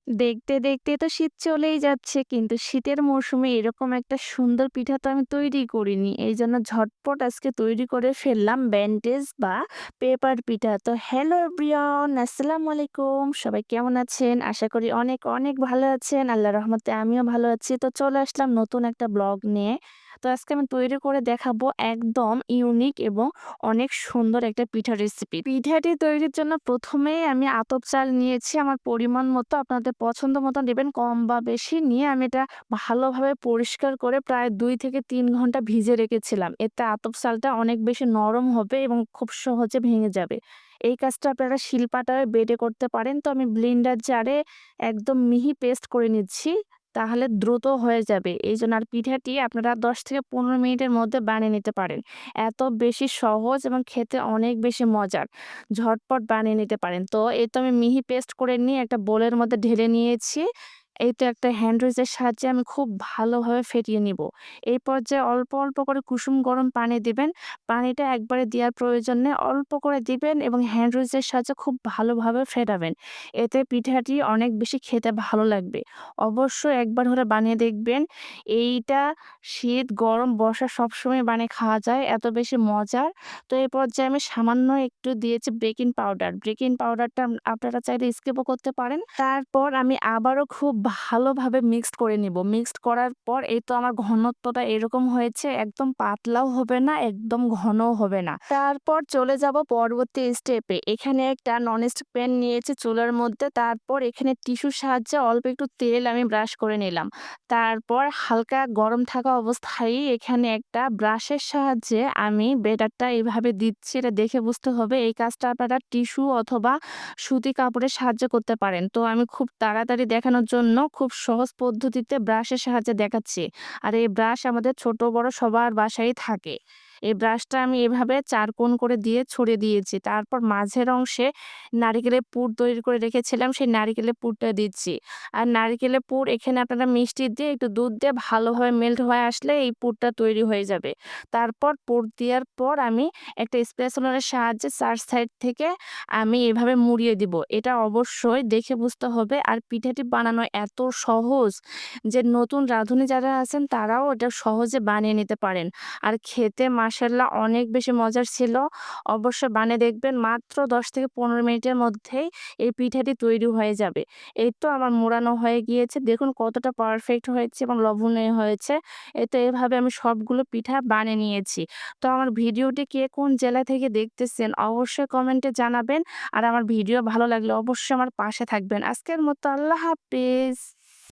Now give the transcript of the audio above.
দেখতে, দেখতে তো শীত চলেই যাচ্ছে। কিন্তু শীতের মৌসুমে এরকম একটা সুন্দর পিঠা তো আমি তৈরি করিনি। এইজন্য ঝটপট আজকে তৈরি করে ফেললাম ব্যান্ডেজ বা পেপার পিঠা। তো হ্যালো এভরিওয়ান, আসসালামু আলাইকুম। সবাই কেমন আছেন? আশা করি অনেক, অনেক ভালো আছেন। আল্লাহর রহমতে আমিও ভালো আছি। তো চলে আসলাম নতুন একটা ব্লগ নিয়ে। তো আজকে আমি তৈরি করে দেখাবো একদম ইউনিক এবং অনেক সুন্দর একটা পিঠার রেসিপি। পিঠাটি তৈরির জন্য ১ম এই আমি আতপ চাল নিয়েছি আমার পরিমাণ মতো। আপনাদের পছন্দ মতো নিবেন, কম বা বেশি নিয়ে আমি এটা ভালোভাবে পরিষ্কার করে প্রায় ২ থেকে ৩ ঘন্টা ভিজে রেখেছিলাম। এতে আতপ চালটা অনেক বেশি নরম হবে এবং খুব সহজে ভেঙে যাবে। এই কাজটা আপনারা শিলপাটায় বেটে করতে পারেন। তো আমি ব্লেন্ডার জারে একদম মিহি পেস্ট করে নিচ্ছি। তাহলে দ্রুত হয়ে যাবে। এইজন্য আর পিঠাটি আপনারা ১০ থেকে ১৫ মিনিটের মধ্যে বানিয়ে নিতে পারেন। এত বেশি সহজ এবং খেতে অনেক বেশি মজার। ঝটপট বানিয়ে নিতে পারেন। তো এই তো আমি মিহি পেস্ট করে নিয়ে একটা বোলের মধ্যে ঢেলে নিয়েছি। এই তো একটা হ্যান্ড উইচের সাহায্যে আমি খুব ভালোভাবে ফেটিয়ে নিব। এই পর্যায়ে অল্প, অল্প করে কুসুম গরম পানি দিবেন। পানিটা একবারে দেওয়ার প্রয়োজন নেই। অল্প করে দিবেন এবং হ্যান্ড উইচের সাহায্যে খুব ভালোভাবে ফেটাবেন। এতে পিঠাটি অনেক বেশি খেতে ভালো লাগবে। অবশ্যই একবার হলে বানিয়ে দেখবেন। এইটা শীত, গরম, বর্ষা সবসময় বানিয়ে খাওয়া যায়। এত বেশি মজার। তো এই পর্যায়ে আমি সামান্য একটু দিয়েছি বেকিং পাউডার। বেকিং পাউডারটা আপনারা চাইলে স্কিপও করতে পারেন। তারপর আমি আবারও খুব ভালোভাবে মিক্সড করে নিব। মিক্সড করার পর এই তো আমার ঘনত্বটা এরকম হয়েছে। একদম পাতলাও হবে না, একদম ঘনও হবে না। তারপর চলে যাব পরবর্তী স্টেপে। এখানে একটা ননস্টিক প্যান নিয়েছি চুলার মধ্যে। তারপর এখানে টিস্যুর সাহায্যে অল্প একটু তেল আমি ব্রাশ করে নিলাম। তারপর হালকা গরম থাকা অবস্থায় এখানে একটা ব্রাশের সাহায্যে আমি ব্যাটারটা এভাবে দিচ্ছি। এটা দেখে বুঝতে হবে। এই কাজটা আপনারা টিস্যু অথবা সুতি কাপড়ের সাহায্যে করতে পারেন। তো আমি খুব তাড়াতাড়ি দেখানোর জন্য খুব সহজ পদ্ধতিতে ব্রাশের সাহায্যে দেখাচ্ছি। আর এই ব্রাশ আমাদের ছোট বড় সবার বাসায়ই থাকে। এই ব্রাশটা আমি এভাবে ৪ কোণ করে দিয়ে ছড়িয়ে দিয়েছি। তারপর মাঝের অংশে নারিকেলের পুর তৈরি করে রেখেছিলাম, সেই নারিকেলের পুরটা দিচ্ছি। আর নারিকেলের পুর এখানে আপনারা মিষ্টি দিয়ে একটু দুধ দিয়ে ভালোভাবে মেল্ট হয়ে আসলে এই পুরটা তৈরি হয়ে যাবে। তারপর পুর দেওয়ার পর আমি একটা স্প্যাচুলার সাহায্যে ৪ সাইড থেকে আমি এভাবে মুড়িয়ে দিব। এটা অবশ্যই দেখে বুঝতে হবে। আর পিঠাটি বানানো এত সহজ যে নতুন রাঁধুনি যারা আছেন তারাও এটা সহজে বানিয়ে নিতে পারেন। আর খেতে মাশাআল্লাহ অনেক বেশি মজার ছিল। অবশ্যই বানিয়ে দেখবেন। মাত্র ১০ থেকে ১৫ মিনিটের মধ্যেই এই পিঠাটি তৈরি হয়ে যাবে। এই তো আমার মোড়ানো হয়ে গিয়েছে। দেখুন কতটা পারফেক্ট হয়েছে এবং লবণীয় হয়েছে। এই তো এভাবে আমি সবগুলো পিঠা বানিয়ে নিয়েছি। তো আমার ভিডিওটি কে কোন জেলা থেকে দেখতেছেন অবশ্যই কমেন্টে জানাবেন। আর আমার ভিডিও ভালো লাগলে অবশ্যই আমার পাশে থাকবেন। আজকের মতো আল্লাহ হাফেজ।